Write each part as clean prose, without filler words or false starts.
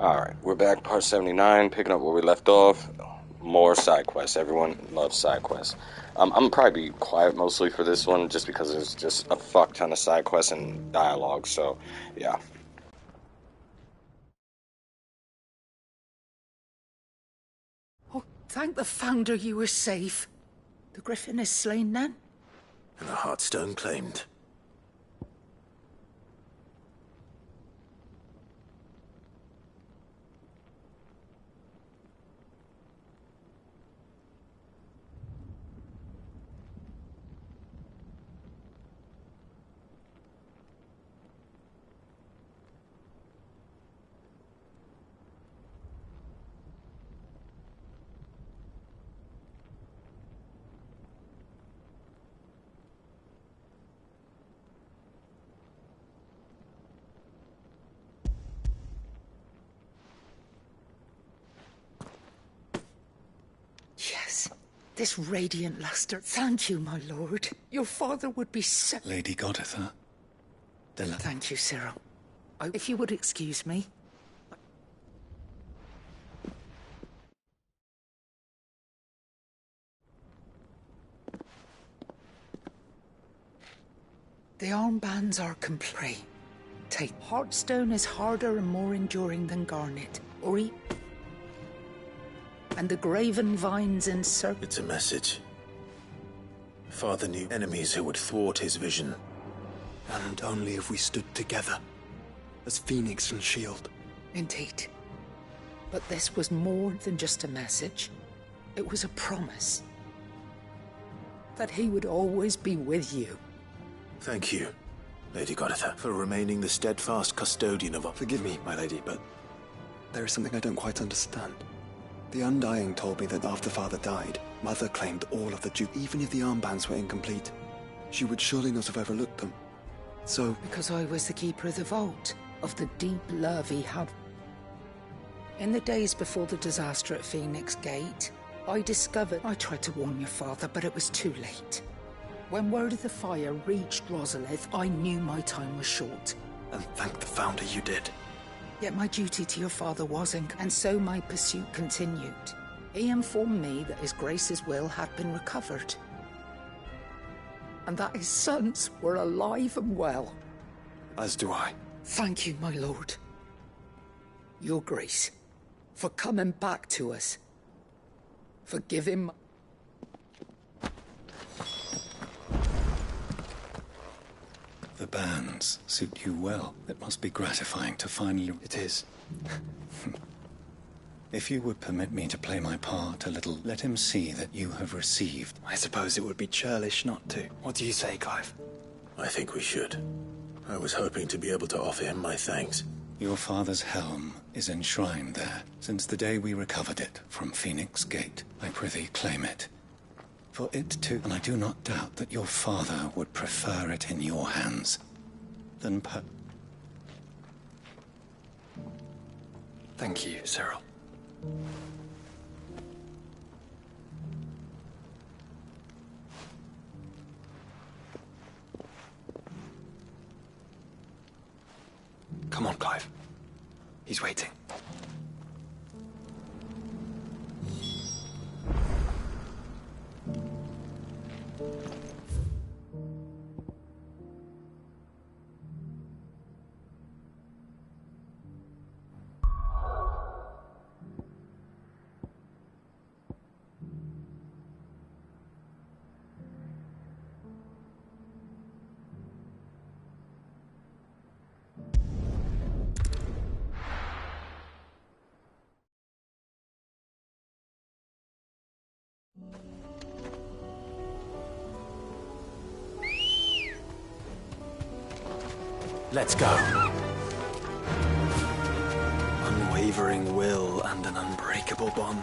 Alright, we're back, part 79, picking up where we left off. More side quests. Everyone loves side quests. I'm gonna probably be quiet mostly for this one, just because there's just a fuck ton of side quests and dialogue, so, yeah. Oh, thank the Founder you were safe. The Griffin is slain then? And the Heartstone claimed. Yes, this radiant luster. Thank you, my lord. Your father would be so... Lady Goditha. Thank you, Cyril. If you would excuse me. The armbands are complete. Take Heartstone is harder and more enduring than garnet. And the graven vines encircle... It's a message. Father knew enemies who would thwart his vision. And only if we stood together, as Phoenix and Shield. Indeed. But this was more than just a message. It was a promise. That he would always be with you. Thank you, Lady Goditha, for remaining the steadfast custodian of our... Forgive me, my lady, but there is something I don't quite understand. The Undying told me that after Father died, Mother claimed all of the Duke. Even if the armbands were incomplete, she would surely not have overlooked them. So... Because I was the keeper of the vault, of the deep love he had. In the days before the disaster at Phoenix Gate, I discovered... I tried to warn your father, but it was too late. When word of the fire reached Rosalith, I knew my time was short. And thank the Founder you did. Yet my duty to your father wasn't, and so my pursuit continued. He informed me that His Grace's will had been recovered. And that his sons were alive and well. As do I. Thank you, my lord. Your Grace, for coming back to us. Forgive him. The bands suit you well. It must be gratifying to finally... It is. If you would permit me to play my part a little, let him see that you have received... I suppose it would be churlish not to. What do you say, Clive? I think we should. I was hoping to be able to offer him my thanks. Your father's helm is enshrined there since the day we recovered it from Phoenix Gate. I prithee claim it. For it too, and I do not doubt that your father would prefer it in your hands than Thank you, Cyril. Come on, Clive. He's waiting. Let's go. Unwavering will and an unbreakable bond.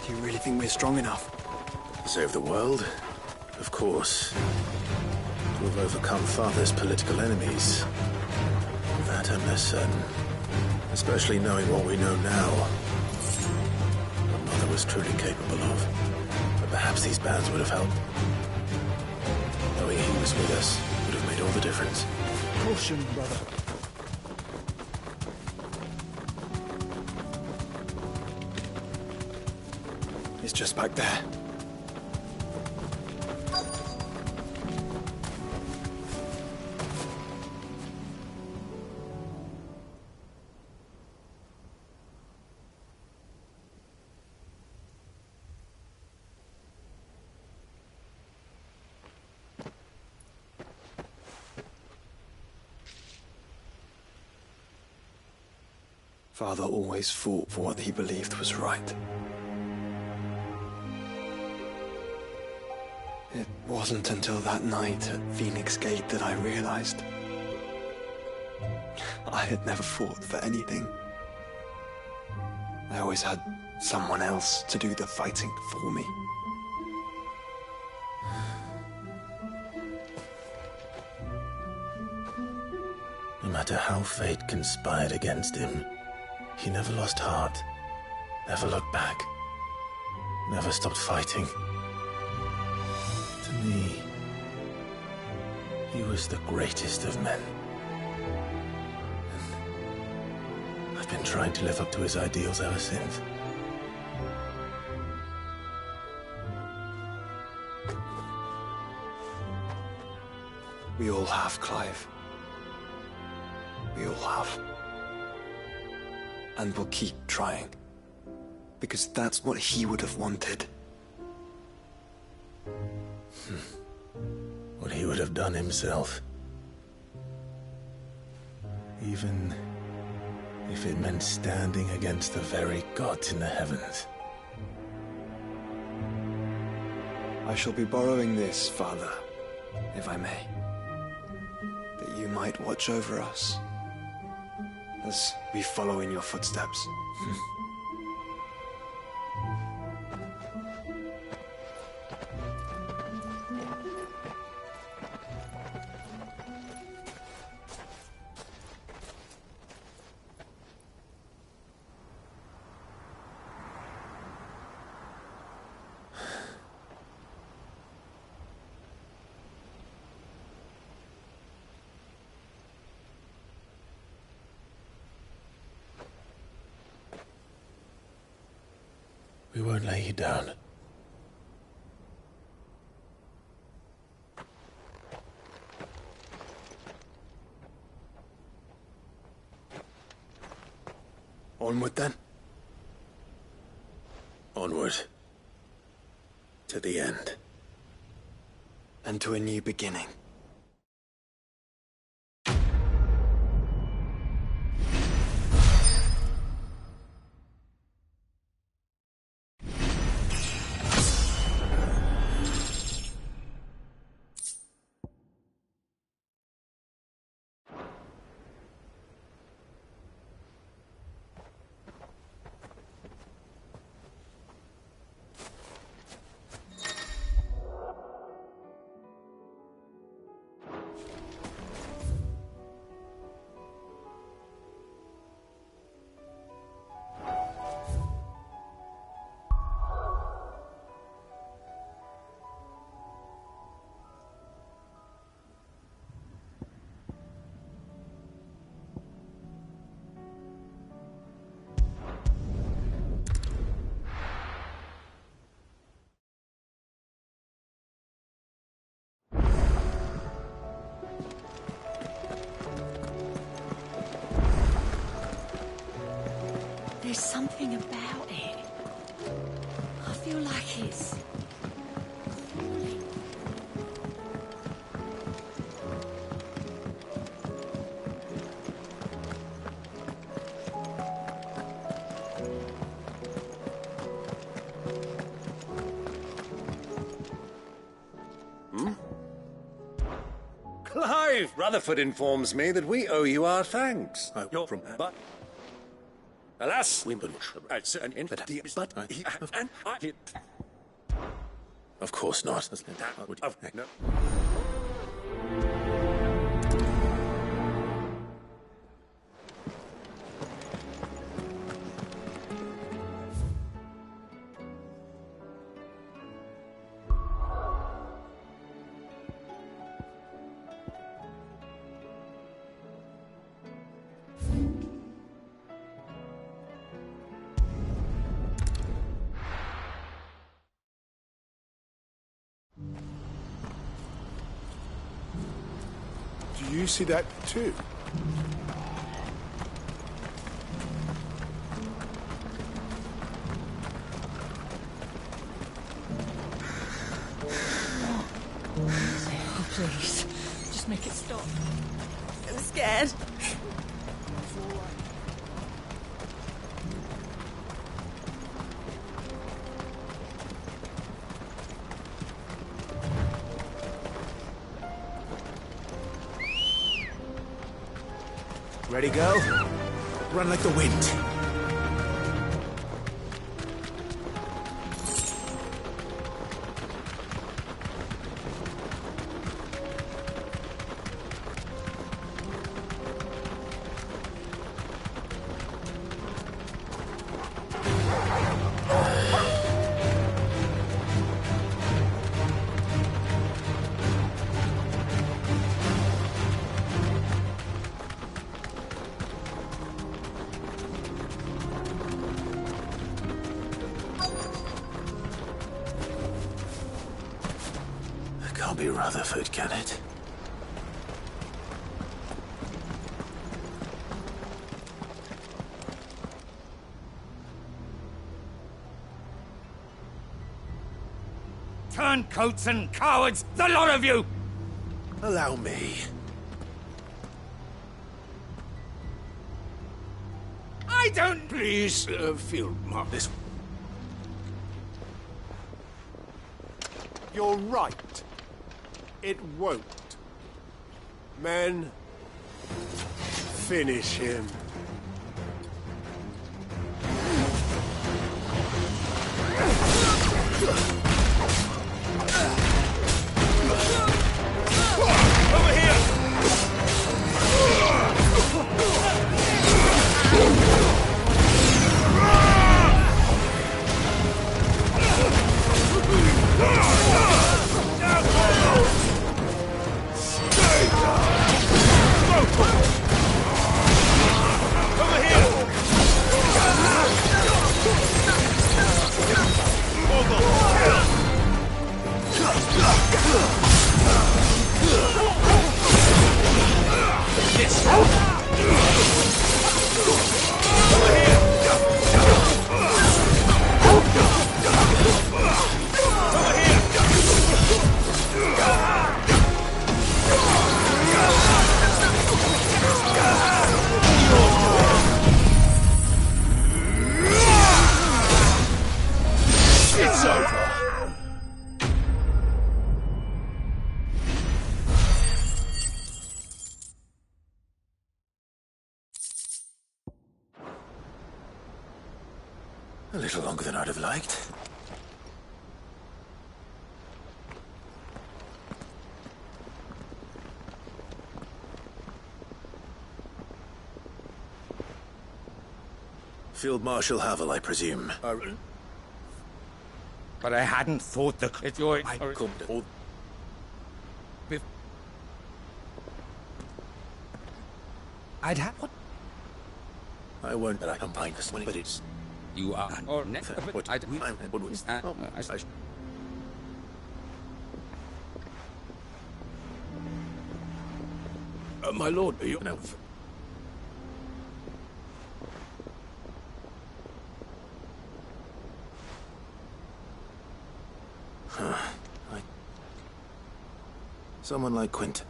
Do you really think we're strong enough? Save the world? Of course. To have overcome Father's political enemies. That I'm less certain. Especially knowing what we know now. What Mother was truly capable of. But perhaps these bands would have helped. Knowing he was with us would have made all the difference. Caution, brother. just back there. Father always fought for what he believed was right. It wasn't until that night at Phoenix Gate that I realized I had never fought for anything. I always had someone else to do the fighting for me. No matter how fate conspired against him, he never lost heart, never looked back, never stopped fighting. To me, he was the greatest of men. And I've been trying to live up to his ideals ever since. We all have, Clive. We all have. And we'll keep trying. Because that's what he would have wanted. What he would have done himself. Even if it meant standing against the very gods in the heavens. I shall be borrowing this, Father, if I may. That you might watch over us as we follow in your footsteps. We won't lay you down. Onward then. Onward. To the end. And to a new beginning. There's something about it. I feel like it's falling. Clive! Rutherford informs me that we owe you our thanks. You're from... But... Alas! Wimbledon. Of course not. No. Do you see that too? Oh, please. Just make it stop. I'm scared. Ready, go? Run like the wind. Can't be Rutherford, can it? Turncoats and cowards, the lot of you! Allow me. I don't... Please, Field Marshal. This. You're right. It won't. Men, finish him. Over here! It's over. A little longer than I'd have liked. Field Marshal Havel, I presume. But I hadn't thought that if you're... I'd have... What? I won't, but I combine this one, but it's... You are... Or next... What? I... What was... My lord, are you... No. Someone like Quentin.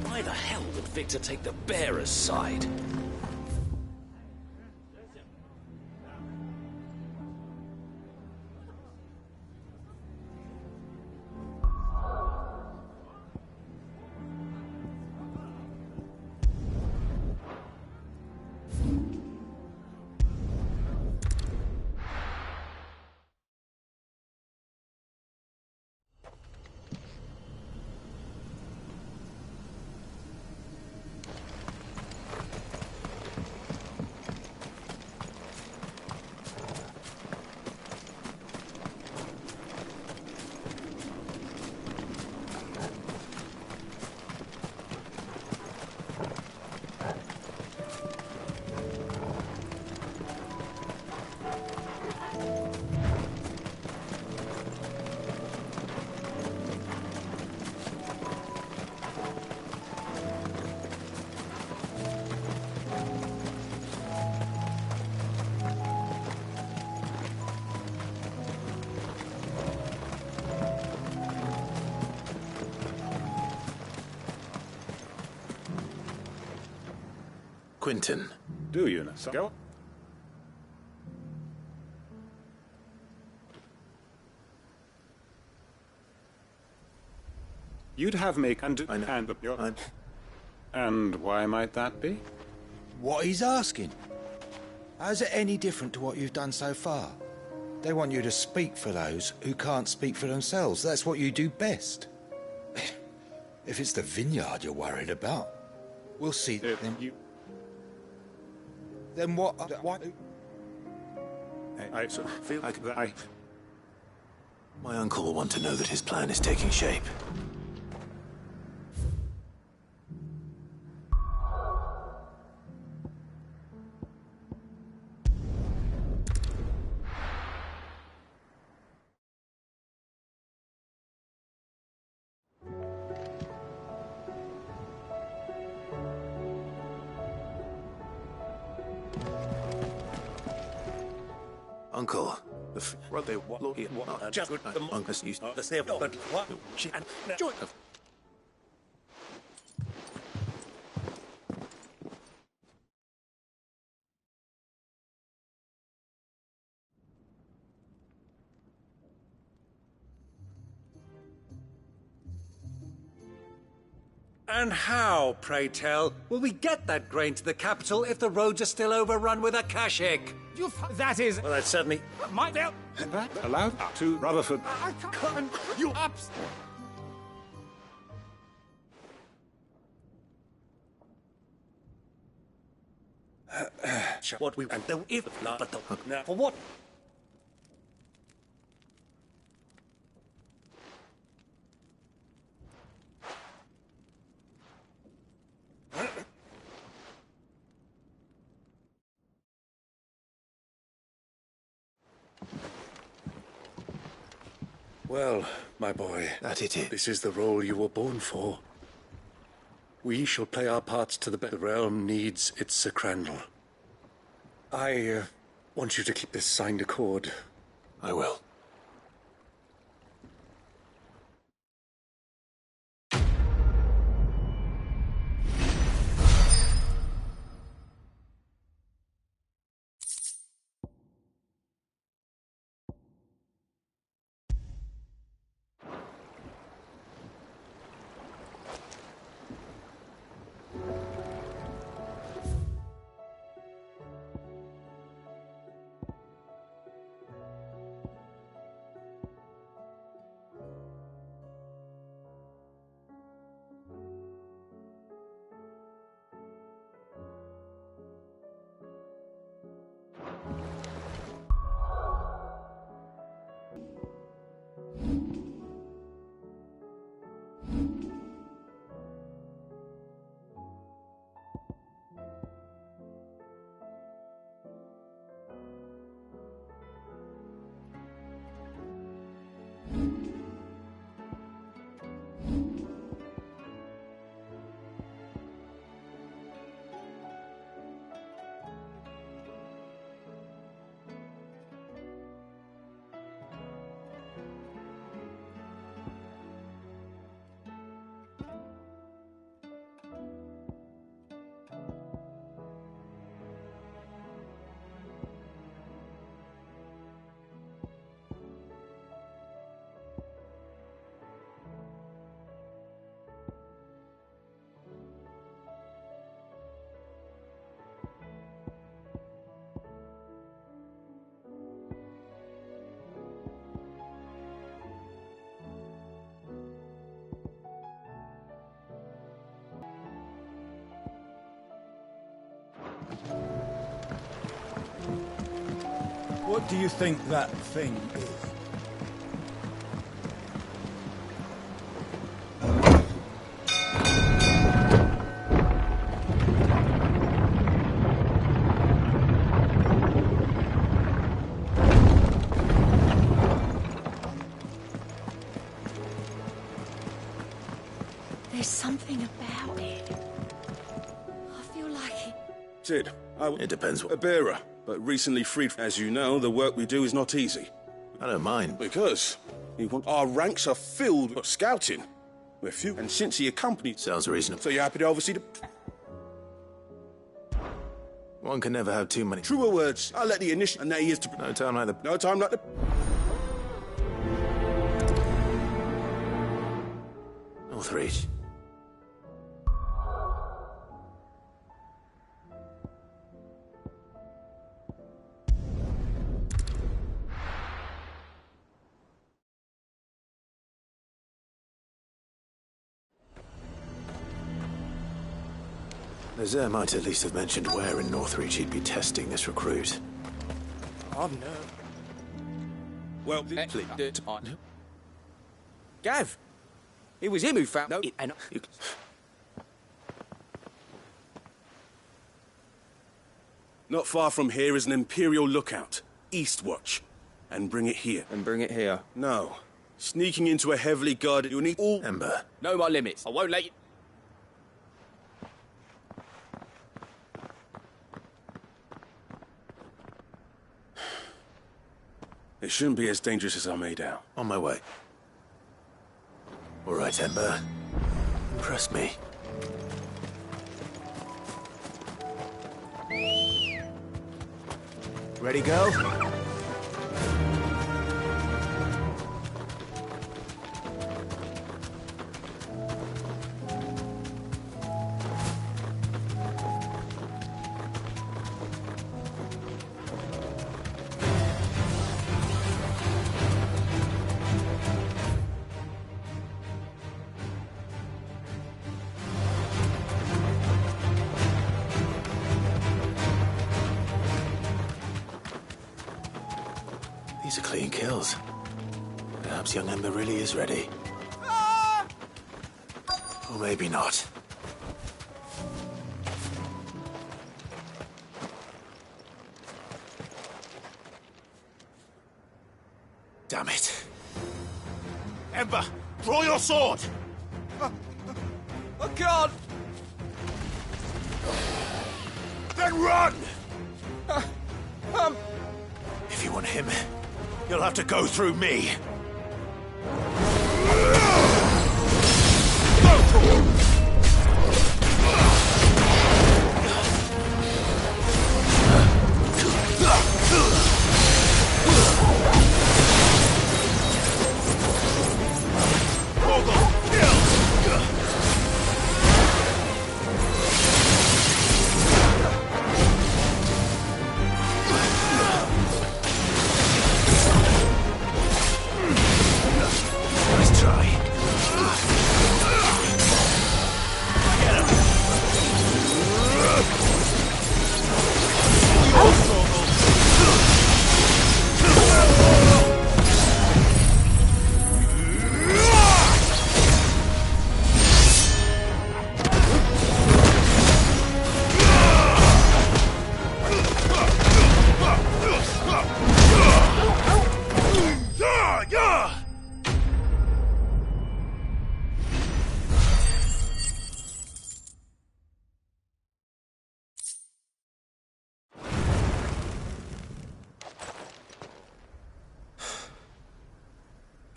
Why the hell would Victor take the bearer's side? Quentin. Do you know? So go. You'd have me and why might that be? What he's asking. How's it any different to what you've done so far? They want you to speak for those who can't speak for themselves. That's what you do best. If it's the vineyard you're worried about, we'll see then. Then what? I feel like that. My uncle will want to know that his plan is taking shape. Uncle, Just the Uncle's used the save, but what? And join. And how, pray tell, will we get that grain to the capital if the roads are still overrun with Akashic? That is. Well, that's certainly My fault. Allowed to Rutherford. I can't. You ups. what we and then if not, but the now for what? Well, my boy, that it is. This is the role you were born for. We shall play our parts to the best. The realm needs its Sir Crandall. I want you to keep this signed accord. I will. What do you think that thing is? There's something about it. I feel like it. Sid, It depends. a bearer, but recently freed. As you know, the work we do is not easy. I don't mind. Because our ranks are filled with scouting. We're few, and since he accompanied... Sounds reasonable. So you're happy to oversee the... One can never have too many. Truer words. I'll let the initiate. And that he is to. No time like the. No time like the. Northreach. Lazare might at least have mentioned where in Northreach he'd be testing this recruit. Oh, no. Well, Gav! It was him who found... No, and... not far from here is an Imperial lookout. Eastwatch. And bring it here. And bring it here. No. Sneaking into a heavily guarded... You'll need all... Ember. Know my limits. I won't let you... It shouldn't be as dangerous as I made out. On my way. All right, Ember. Impress me. Ready, go? These are clean kills. Perhaps young Ember really is ready. Or maybe not. Damn it. Ember, draw your sword! I can't! Then run! If you want him, You'll have to go through me.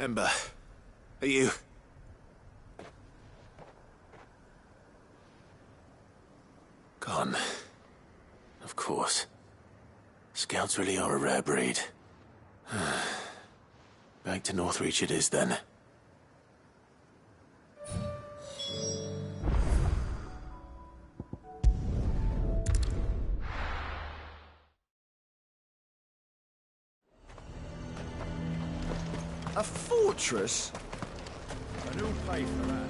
Ember, are you... Gone. Of course. Scouts really are a rare breed. Back to Northreach it is, then. A fortress? And who'll pay for that?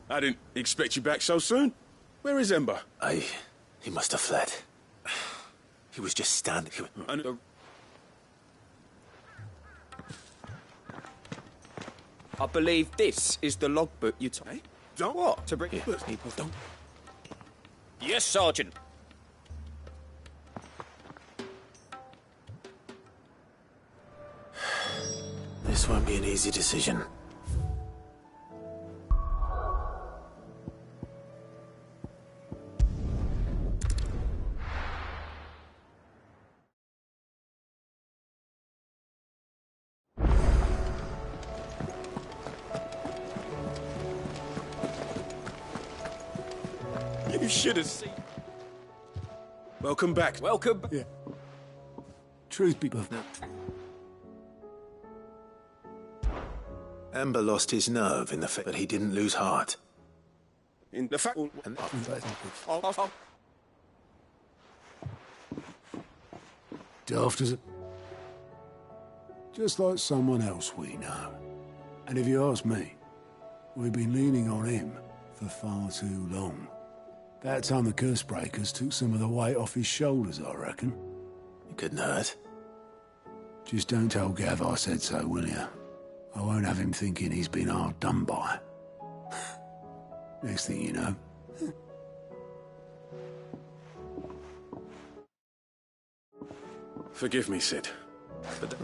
I didn't expect you back so soon. Where is Ember? He must have fled. He was just standing... I believe this is the logbook you took. Don't what? To bring people don't. Yes, Sergeant. This won't be an easy decision. should have seen. Welcome back. Welcome. Yeah. Truth be told. Amber lost his nerve in the fact that he didn't lose heart. In the fact. Daft as it. Just like someone else we know. And if you ask me, we've been leaning on him for far too long. That time the curse breakers took some of the weight off his shoulders, I reckon. You couldn't hurt. Just don't tell Gav I said so, will you? I won't have him thinking he's been hard done by. Next thing you know... Forgive me, Sid. But